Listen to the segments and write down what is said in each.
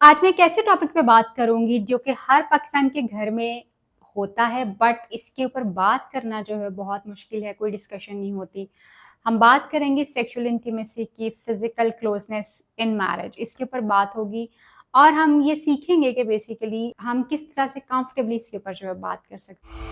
आज मैं एक ऐसे टॉपिक पे बात करूँगी जो कि हर पाकिस्तान के घर में होता है, बट इसके ऊपर बात करना जो है बहुत मुश्किल है, कोई डिस्कशन नहीं होती। हम बात करेंगे सेक्सुअल इंटीमेसी की, फिज़िकल क्लोज़नेस इन मैरिज, इसके ऊपर बात होगी और हम ये सीखेंगे कि बेसिकली हम किस तरह से कंफर्टेबली इसके ऊपर जो है बात कर सकते हैं।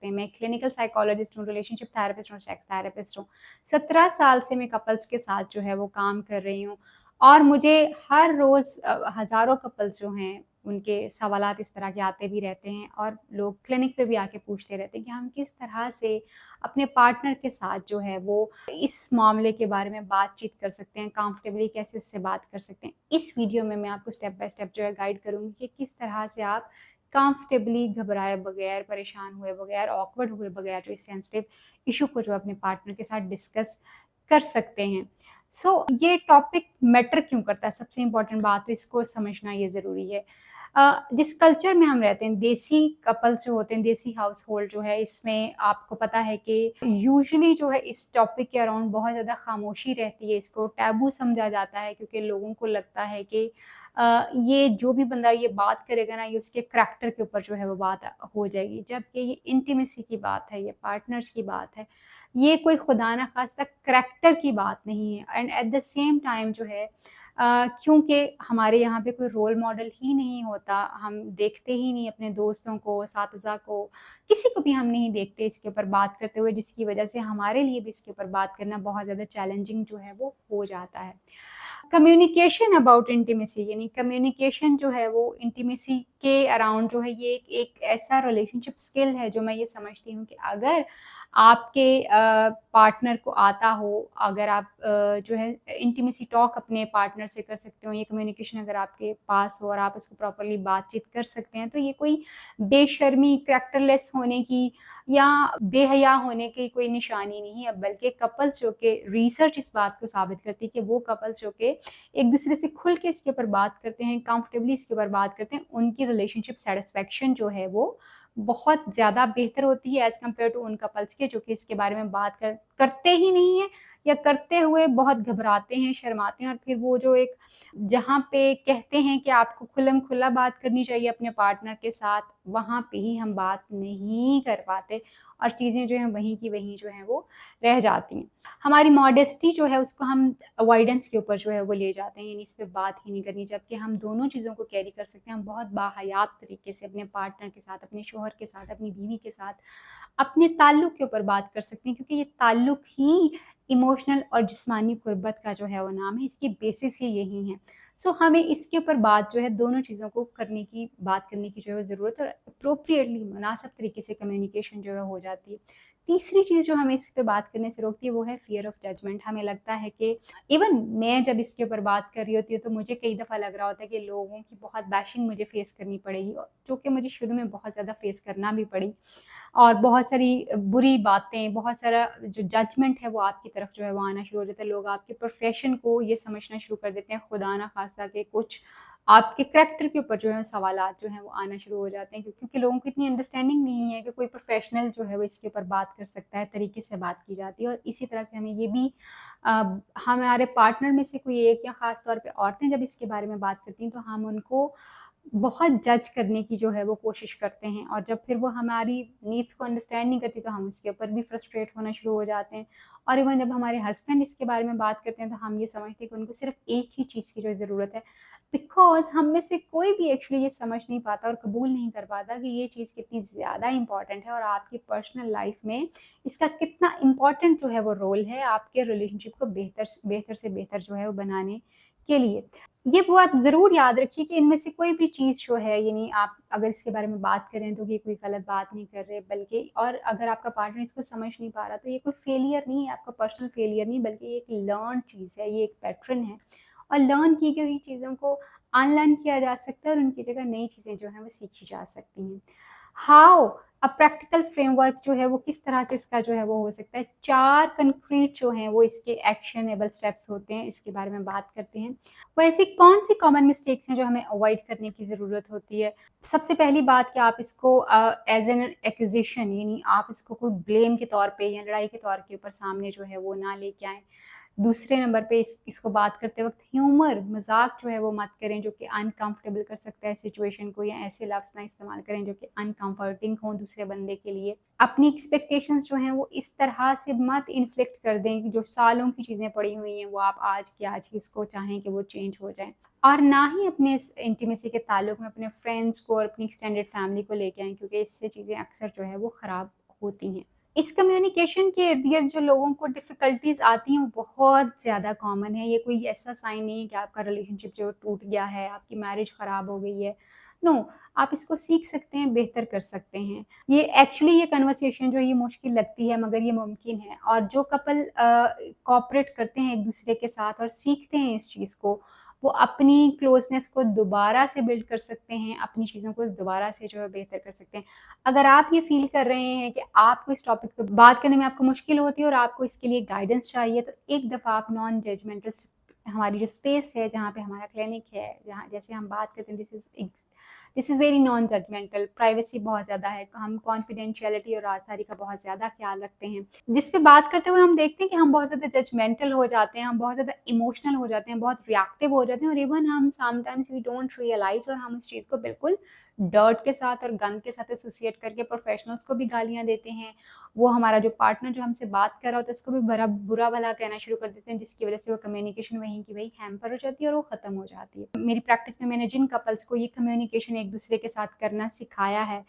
मैं क्लिनिकल साइकोलॉजिस्ट हूँ, रिलेशनशिप थेरेपिस्ट हूँ, सेक्स थेरेपिस्ट हूँ। 17 साल से मैं कपल्स के साथ जो है वो काम कर रही हूँ और मुझे हर रोज़ हज़ारों कपल्स जो हैं उनके सवालात इस तरह के आते भी रहते हैं और लोग क्लिनिक पे भी आके पूछते रहते हैं कि हम किस तरह से अपने पार्टनर के साथ जो है वो इस मामले के बारे में बातचीत कर सकते हैं, कंफर्टेबली कैसे उससे बात कर सकते हैं। इस वीडियो में मैं आपको स्टेप बाय स्टेप जो है गाइड करूँगी कि किस तरह से आप कंफर्टेबली घबराए बगैर, परेशान हुए बगैर, ऑकवर्ड हुए बगैर जो इस सेंसिटिव इश्यू को जो अपने पार्टनर के साथ डिस्कस कर सकते हैं। ये टॉपिक मैटर क्यों करता है? सबसे इम्पोर्टेंट बात तो इसको समझना ये ज़रूरी है। जिस कल्चर में हम रहते हैं, देसी कपल्स जो होते हैं, देसी हाउसहोल्ड जो है, इसमें आपको पता है कि यूजुअली जो है इस टॉपिक के अराउंड बहुत ज़्यादा खामोशी रहती है, इसको टैबू समझा जाता है क्योंकि लोगों को लगता है कि ये जो भी बंदा ये बात करेगा ना, ये उसके करैक्टर के ऊपर जो है वो बात हो जाएगी। जबकि ये इंटीमेसी की बात है, ये पार्टनर्स की बात है, ये कोई खुदा ना खास्ता करैक्टर की बात नहीं है। And at the same time जो है क्योंकि हमारे यहाँ पे कोई रोल मॉडल ही नहीं होता, हम देखते ही नहीं अपने दोस्तों को, असातिज़ा को, किसी को भी हम नहीं देखते इसके ऊपर बात करते हुए, जिसकी वजह से हमारे लिए भी इसके ऊपर बात करना बहुत ज़्यादा चैलेंजिंग जो है वो हो जाता है। कम्युनिकेशन अबाउट इंटीमेसी, यानी कम्युनिकेशन जो है वो इंटीमेसी के अराउंड जो है ये एक ऐसा रिलेशनशिप स्किल है जो मैं ये समझती हूँ कि अगर आपके पार्टनर को आता हो, अगर आप जो है इंटीमेसी टॉक अपने पार्टनर से कर सकते हो, ये कम्युनिकेशन अगर आपके पास हो और आप उसको प्रॉपर्ली बातचीत कर सकते हैं, तो ये कोई बेशर्मी, कैरेक्टरलेस होने की या बेहया होने की कोई निशानी नहीं है, बल्कि कपल्स जो कि रिसर्च इस बात को साबित करती है कि वो कपल्स जो कि एक दूसरे से खुल के इसके ऊपर बात करते हैं, कंफर्टेबली इसके ऊपर बात करते हैं, उनकी रिलेशनशिप सैटिस्फैक्शन जो है वो बहुत ज़्यादा बेहतर होती है एज़ कम्पेयर टू उन कपल्स के जो कि इसके बारे में बात करते ही नहीं हैं या करते हुए बहुत घबराते हैं, शर्माते हैं और फिर वो जो एक जहाँ पे कहते हैं कि आपको खुल्लम-खुल्ला बात करनी चाहिए अपने पार्टनर के साथ, वहाँ पे ही हम बात नहीं कर पाते और चीज़ें जो हैं वहीं की वहीं जो हैं वो रह जाती हैं। हमारी मॉडेस्टी जो है उसको हम अवॉइडेंस के ऊपर जो है वो ले जाते हैं, यानी इस पे बात ही नहीं करनी, जबकि हम दोनों चीज़ों को कैरी कर सकते हैं। हम बहुत बाहयात तरीके से अपने पार्टनर के साथ, अपने शौहर के साथ, अपनी बीवी के साथ, अपने ताल्लुक के ऊपर बात कर सकते हैं क्योंकि ये ताल्लुक ही इमोशनल और जिस्मानी क़ुर्बत का जो है वो नाम है, इसकी बेसिस ही यही है। हमें इसके ऊपर बात जो है दोनों चीज़ों को बात करने की जो है वो ज़रूरत है और एप्रोप्रिएटली मुनासिब तरीके से कम्युनिकेशन जो है हो जाती है। तीसरी चीज़ जो हमें इस पे बात करने से रोकती है वो है फ़ियर ऑफ जजमेंट। हमें लगता है कि इवन मैं जब इसके ऊपर बात कर रही होती हूँ तो मुझे कई दफ़ा लग रहा होता है कि लोगों की बहुत बैशिंग मुझे फ़ेस करनी पड़ेगी और जो कि मुझे शुरू में बहुत ज़्यादा फ़ेस करना भी पड़ी। और बहुत सारी बुरी बातें, बहुत सारा जो जजमेंट है वो आपकी तरफ जो है वो आना शुरू हो जाता है। लोग आपके प्रोफ़ेशन को ये समझना शुरू कर देते हैं खुदा ना ख़ास्ता कि कुछ आपके करैक्टर के ऊपर जो है सवालात जो हैं वो आना शुरू हो जाते हैं क्योंकि लोगों को इतनी अंडरस्टैंडिंग नहीं है कि कोई प्रोफ़ेशनल जो है वो इसके ऊपर बात कर सकता है, तरीके से बात की जाती है और इसी तरह से हमें ये भी हमारे पार्टनर में से कोई एक या ख़ास तौर पे औरतें जब इसके बारे में बात करती हैं तो हम उनको बहुत जज करने की जो है वो कोशिश करते हैं और जब फिर वो हमारी नीड्स को अंडरस्टैंड नहीं करती तो हम उसके ऊपर भी फ्रस्ट्रेट होना शुरू हो जाते हैं और इवन जब हमारे हस्बैंड इसके बारे में बात करते हैं तो हम ये समझते हैं कि उनको सिर्फ एक ही चीज़ की जो ज़रूरत है, बिकॉज़ हम में से कोई भी एक्चुअली ये समझ नहीं पाता और कबूल नहीं कर पाता कि ये चीज़ कितनी ज़्यादा इम्पॉर्टेंट है और आपकी पर्सनल लाइफ में इसका कितना इम्पॉर्टेंट जो है वो रोल है आपके रिलेशनशिप को बेहतर से बेहतर जो है वो बनाने के लिए। ये बात ज़रूर याद रखिए कि इनमें से कोई भी चीज़ जो है, यानी आप अगर इसके बारे में बात करें तो ये कोई गलत बात नहीं कर रहे, बल्कि और अगर आपका पार्टनर इसको समझ नहीं पा रहा तो ये कोई फेलियर नहीं है, आपका पर्सनल फेलियर नहीं, बल्कि ये एक लर्न चीज़ है, ये एक पैटर्न है और लर्न की गई चीज़ों को अनलर्न किया जा सकता है और उनकी जगह नई चीज़ें जो हैं वो सीखी जा सकती हैं। हाउ? अब प्रैक्टिकल फ्रेमवर्क जो है वो किस तरह से इसका जो है वो हो सकता है, 4 कंक्रीट जो हैं वो इसके एक्शनेबल स्टेप्स होते हैं, इसके बारे में बात करते हैं। वो ऐसी कौन-सी कॉमन मिस्टेक्स हैं जो हमें अवॉइड करने की ज़रूरत होती है? सबसे पहली बात कि आप इसको एज़ एन एक्यूज़ेशन, यानी आप इसको कोई ब्लेम के तौर पे या लड़ाई के तौर के ऊपर सामने जो है वो ना लेके आएँ। दूसरे नंबर पे इसको बात करते वक़्त ह्यूमर, मज़ाक जो है वो मत करें जो कि अनकम्फ़र्टेबल कर सकता है सिचुएशन को, या ऐसे लफ्ज़ ना इस्तेमाल करें जो कि अनकम्फ़र्टिंग हों दूसरे बंदे के लिए। अपनी एक्सपेक्टेशंस जो हैं वो इस तरह से मत इन्फ्लिक्ट कर दें कि जो सालों की चीज़ें पड़ी हुई हैं वो आप आज की आज ही इसको चाहें कि वो चेंज हो जाएँ। और ना ही अपने इस इंटीमेसी के ताल्लुक में अपने फ्रेंड्स को और अपनी एक्सटेंडेड फैमिली को लेके आएँ, क्योंकि इससे चीज़ें अक्सर जो है वो ख़राब होती हैं। इस कम्युनिकेशन के इर्द-गिर्द जो लोगों को डिफ़िकल्टीज़ आती हैं, वो बहुत ज़्यादा कॉमन है। ये कोई ऐसा साइन नहीं है कि आपका रिलेशनशिप जो टूट गया है, आपकी मैरिज ख़राब हो गई है। नो, आप इसको सीख सकते हैं, बेहतर कर सकते हैं। ये एक्चुअली ये कन्वर्सेशन जो ये मुश्किल लगती है मगर ये मुमकिन है, और जो कपल कोऑपरेट करते हैं एक-दूसरे के साथ और सीखते हैं इस चीज़ को, वो अपनी क्लोज़नेस को दोबारा से बिल्ड कर सकते हैं, अपनी चीज़ों को दोबारा से जो है बेहतर कर सकते हैं। अगर आप ये फ़ील कर रहे हैं कि आपको इस टॉपिक पे बात करने में आपको मुश्किल होती है और आपको इसके लिए गाइडेंस चाहिए, तो एक दफ़ा आप नॉन जजमेंटल हमारी जो स्पेस है, जहाँ पे हमारा क्लिनिक है, जहाँ जैसे हम बात करते हैं, this is very non judgemental, privacy बहुत ज़्यादा है, हम कॉन्फिडेंशियलिटी और राज़दारी का बहुत ज़्यादा ख़्याल रखते हैं। जिस पे बात करते हुए हम देखते हैं कि हम बहुत ज़्यादा जजमेंटल हो जाते हैं, हम बहुत ज़्यादा इमोशनल हो जाते हैं, बहुत रिएक्टिव हो जाते हैं, और इवन हम समटाइम्स वी डोंट रियलाइज़, और हम उस चीज़ को बिल्कुल डर्ट के साथ और गंद के साथ एसोसिएट करके प्रोफेशनल्स को भी गालियाँ देते हैं। वो हमारा जो पार्टनर जो हमसे बात कर रहा होता है उसको भी बड़ा बुरा-भला कहना शुरू कर देते हैं, जिसकी वज़ह से वो कम्युनिकेशन वहीं की वहीं हैम्पर हो जाती है और वो ख़त्म हो जाती है। मेरी प्रैक्टिस में मैंने जिन कपल्स को ये कम्युनिकेशन एक-दूसरे के साथ करना सिखाया है,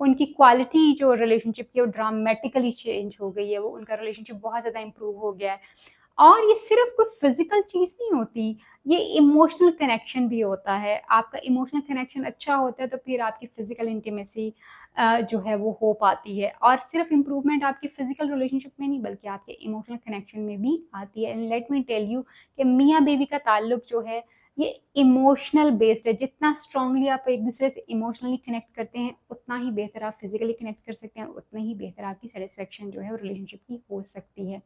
उनकी क्वालिटी जो रिलेशनशिप की वो ड्रामेटिकली चेंज हो गई है, वो उनका रिलेशनशिप बहुत ज़्यादा इम्प्रूव हो गया है। और ये सिर्फ़ कोई फ़िज़िकल चीज़ नहीं होती, ये इमोशनल कनेक्शन भी होता है। आपका इमोशनल कनेक्शन अच्छा होता है तो फिर आपकी फ़िज़िकल इंटीमेसी जो है वो हो पाती है, और सिर्फ़ इम्प्रूवमेंट आपकी फ़िज़िकल रिलेशनशिप में नहीं बल्कि आपके इमोशनल कनेक्शन में भी आती है। And let me tell you कि मियाँ-बीवी का ताल्लुक जो है ये इमोशनल बेस्ड है। जितना स्ट्रॉन्गली आप एक-दूसरे से इमोशनली कनेक्ट करते हैं, उतना ही बेहतर आप फ़िज़िकली कनेक्ट कर सकते हैं, और उतना ही बेहतर आपकी सैटिस्फैक्शन जो है वो रिलेशनशिप की हो सकती है।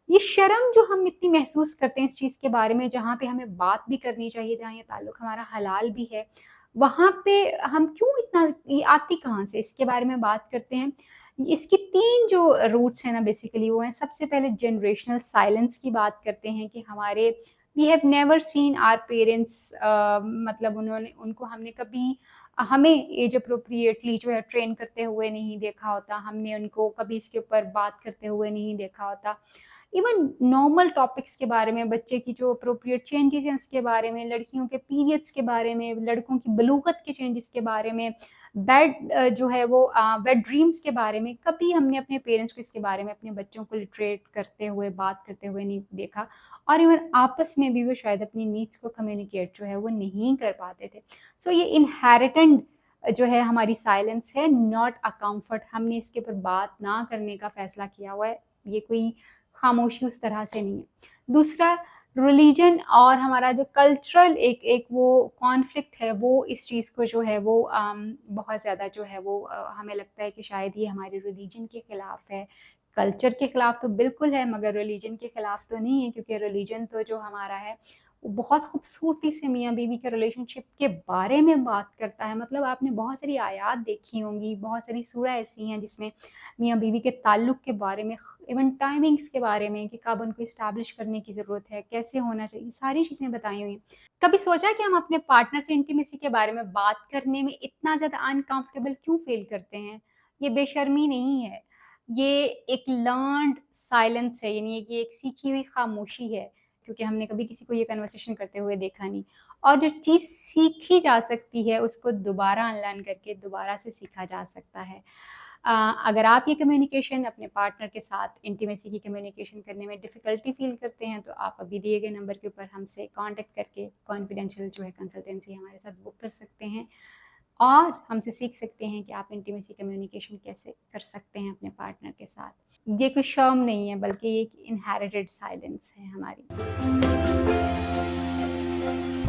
ये शर्म जो हम इतनी महसूस करते हैं इस चीज़ के बारे में, जहाँ पे हमें बात भी करनी चाहिए, जहाँ ये ताल्लुक हमारा हलाल भी है, वहाँ पे हम क्यों इतना, ये आती कहाँ से? इसके बारे में बात करते हैं। इसकी 3 जो रूट्स हैं ना बेसिकली वो हैं, सबसे पहले जनरेशनल साइलेंस की बात करते हैं कि हमारे we have never seen our parents, मतलब उन्होंने उनको हमने कभी हमें एज अप्रोप्रिएटली जो है ट्रेन करते हुए नहीं देखा होता, हमने उनको कभी इसके ऊपर बात करते हुए नहीं देखा होता। इवन नॉर्मल टॉपिक्स के बारे में, बच्चे की जो अप्रोप्रिएट चेंजेस हैं उसके बारे में, लड़कियों के पीरियड्स के बारे में, लड़कों की बलूगत के चेंजेस के बारे में, जो है वो वेट ड्रीम्स के बारे में, कभी हमने अपने पेरेंट्स को इसके बारे में अपने बच्चों को लिटरेट करते हुए, बात करते हुए नहीं देखा, और इवन आपस में भी वो शायद अपनी नीड्स को कम्युनिकेट जो है वो नहीं कर पाते थे। सो ये इनहेरिटेंट जो है हमारी साइलेंस है, नॉट अ कम्फर्ट। हमने इसके ऊपर बात ना करने का फैसला किया हुआ है, ये कोई खामोशी उस तरह से नहीं है। दूसरा, रिलीजन और हमारा जो कल्चरल एक एक वो कॉन्फ्लिक्ट है, वो इस चीज़ को जो है वो बहुत ज़्यादा जो है वो हमें लगता है कि शायद ये हमारे रिलीजन के खिलाफ है। कल्चर के खिलाफ तो बिल्कुल है, मगर रिलीजन के खिलाफ तो नहीं है, क्योंकि रिलीजन तो जो हमारा है वो बहुत खूबसूरती से मियाँ-बीवी के रिलेशनशिप के बारे में बात करता है। मतलब आपने बहुत सारी आयात देखी होंगी, बहुत सारी सूरह ऐसी हैं जिसमें मियाँ-बीवी के ताल्लुक के बारे में, इवन टाइमिंग्स के बारे में कि कब उनको एस्टैब्लिश करने की ज़रूरत है, कैसे होना चाहिए, सारी चीज़ें बताई हुई हैं। कभी सोचा है कि हम अपने पार्टनर से इंटीमेसी के बारे में बात करने में इतना ज़्यादा अनकम्फर्टेबल क्यों फ़ील करते हैं? ये बेशर्मी नहीं है, ये एक लर्न्ड साइलेंस है, यानी कि एक सीखी हुई खामोशी है, क्योंकि हमने कभी किसी को ये कन्वर्सेशन करते हुए देखा नहीं। और जो चीज़ सीखी जा सकती है, उसको दोबारा अनलर्न करके दोबारा से सीखा जा सकता है। अ, अगर आप ये कम्युनिकेशन अपने पार्टनर के साथ इंटीमेसी की कम्युनिकेशन करने में डिफ़िकल्टी फ़ील करते हैं, तो आप अभी दिए गए नंबर के ऊपर हमसे कॉन्टैक्ट करके कॉन्फिडेंशियल जो है कंसल्टेंसी हमारे साथ बुक कर सकते हैं, और हमसे सीख सकते हैं कि आप इंटीमेसी कम्युनिकेशन कैसे कर सकते हैं अपने पार्टनर के साथ। ये कोई शर्म नहीं है, बल्कि ये एक इनहेरिटेड साइलेंस है हमारी।